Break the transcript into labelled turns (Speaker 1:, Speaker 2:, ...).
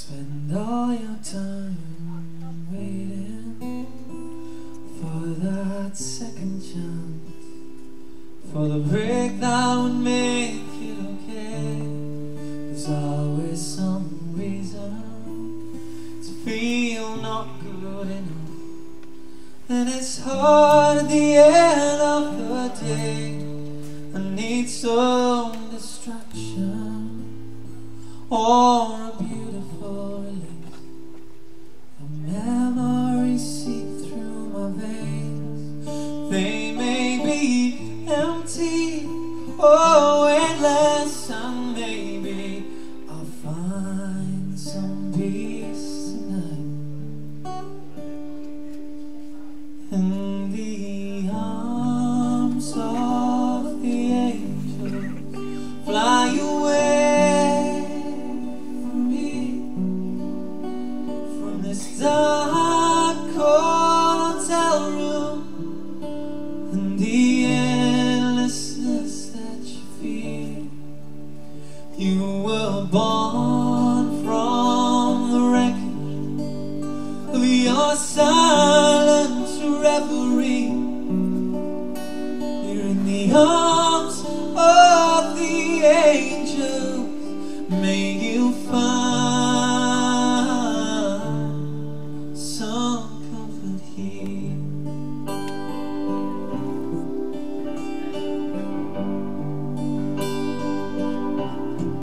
Speaker 1: Spend all your time waiting for that second chance, for the break that would make it okay. There's always some reason to feel not good enough, and it's hard at the end of the day. I need some distraction or a beautiful release. The memories seep through my veins. They may be empty or endless, and maybe I'll find some peace tonight in the arms of the angels. Fly away from me, from this dark cold hotel room, and the endlessness that you feel. You were born from the wreckage of your silent revelry. You're in the arms